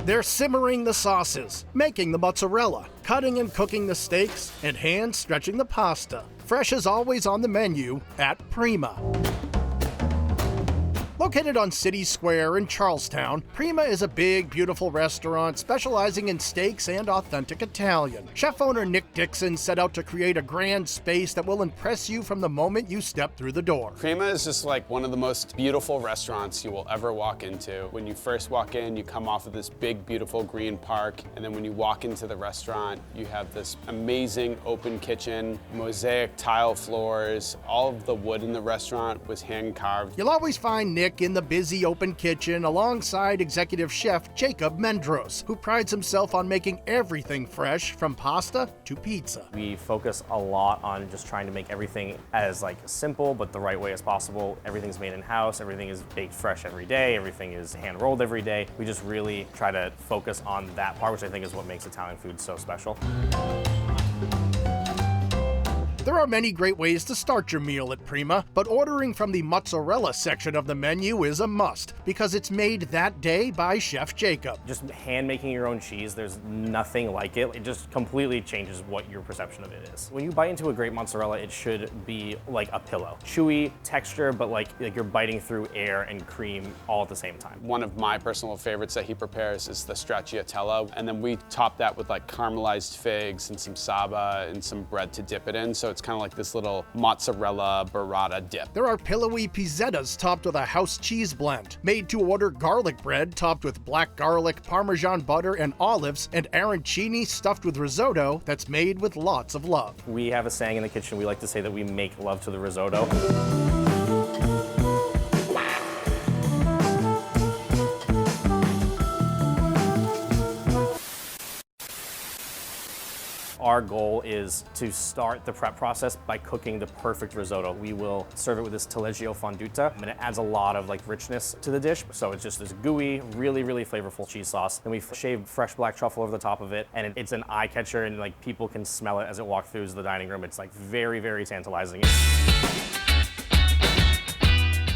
They're simmering the sauces, making the mozzarella, cutting and cooking the steaks, and hand stretching the pasta. Fresh is always on the menu at Prima. Located on City Square in Charlestown, Prima is a big, beautiful restaurant specializing in steaks and authentic Italian. Chef owner Nick Dixon set out to create a grand space that will impress you from the moment you step through the door. Prima is just like one of the most beautiful restaurants you will ever walk into. When you first walk in, you come off of this big, beautiful green park, and then when you walk into the restaurant, you have this amazing open kitchen, mosaic tile floors. All of the wood in the restaurant was hand carved. You'll always find Nick in the busy open kitchen alongside executive chef Jacob Mendros, who prides himself on making everything fresh from pasta to pizza. We focus a lot on just trying to make everything as simple but the right way as possible. Everything's made in-house, everything is baked fresh every day, everything is hand-rolled every day. We just really try to focus on that part, which I think is what makes Italian food so special. There are many great ways to start your meal at Prima, but ordering from the mozzarella section of the menu is a must because it's made that day by Chef Jacob. Just hand making your own cheese, there's nothing like it. It just completely changes what your perception of it is. When you bite into a great mozzarella, it should be like a pillow. Chewy texture, but like you're biting through air and cream all at the same time. One of my personal favorites that he prepares is the stracciatella, and then we top that with caramelized figs and some saba and some bread to dip it in. So it's kind of like this little mozzarella burrata dip. There are pillowy pizzettas topped with a house cheese blend, made to order garlic bread topped with black garlic, Parmesan butter, and olives, and arancini stuffed with risotto that's made with lots of love. We have a saying in the kitchen, we like to say that we make love to the risotto. Our goal is to start the prep process by cooking the perfect risotto. We will serve it with this taleggio fonduta, and it adds a lot of richness to the dish. So it's just this gooey, really, really flavorful cheese sauce. Then we shaved fresh black truffle over the top of it, and it's an eye catcher, and people can smell it as it walks through the dining room. It's very, very tantalizing.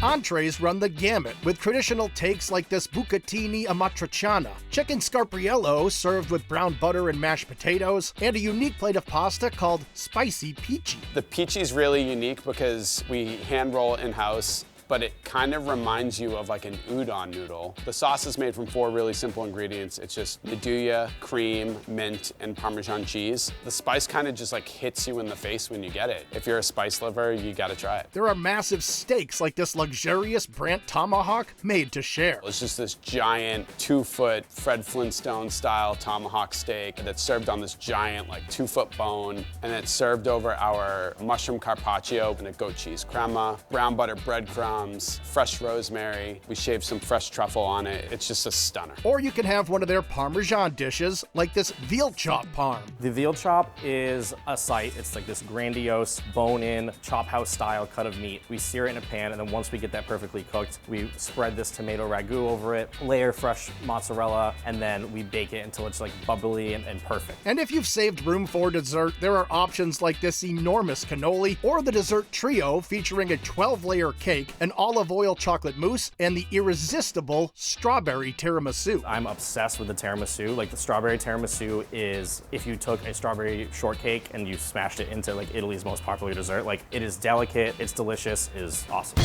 Entrees run the gamut, with traditional takes like this bucatini amatriciana, chicken scarpiello served with brown butter and mashed potatoes, and a unique plate of pasta called spicy peachy. The peachy is really unique because we hand roll in-house, but it kind of reminds you of an udon noodle. The sauce is made from 4 really simple ingredients. It's just nduja, cream, mint, and Parmesan cheese. The spice kind of just hits you in the face when you get it. If you're a spice lover, you gotta try it. There are massive steaks like this luxurious Brandt tomahawk made to share. It's just this giant 2-foot Fred Flintstone style tomahawk steak that's served on this giant 2-foot bone, and it's served over our mushroom carpaccio and a goat cheese crema, brown butter breadcrumbs, fresh rosemary. We shaved some fresh truffle on it. It's just a stunner. Or you can have one of their Parmesan dishes, like this veal chop parm. The veal chop is a sight. It's this grandiose, bone-in, chop house style cut of meat. We sear it in a pan, and then once we get that perfectly cooked, we spread this tomato ragu over it, layer fresh mozzarella, and then we bake it until it's bubbly and perfect. And if you've saved room for dessert, there are options like this enormous cannoli, or the dessert trio featuring a 12-layer cake, an olive oil chocolate mousse, and the irresistible strawberry tiramisu. I'm obsessed with the tiramisu. The strawberry tiramisu is if you took a strawberry shortcake and you smashed it into Italy's most popular dessert. It is delicate, it's delicious, it is awesome.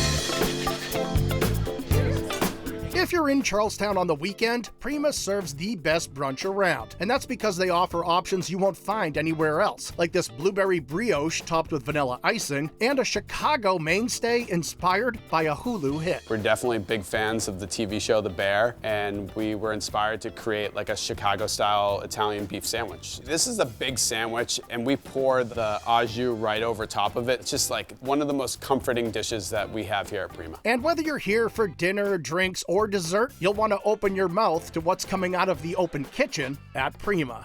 If you're in Charlestown on the weekend, Prima serves the best brunch around, and that's because they offer options you won't find anywhere else, like this blueberry brioche topped with vanilla icing, and a Chicago mainstay inspired by a Hulu hit. We're definitely big fans of the TV show The Bear, and we were inspired to create a Chicago-style Italian beef sandwich. This is a big sandwich, and we pour the au jus right over top of it. It's just one of the most comforting dishes that we have here at Prima. And whether you're here for dinner, drinks, or dessert, you'll want to open your mouth to what's coming out of the open kitchen at Prima.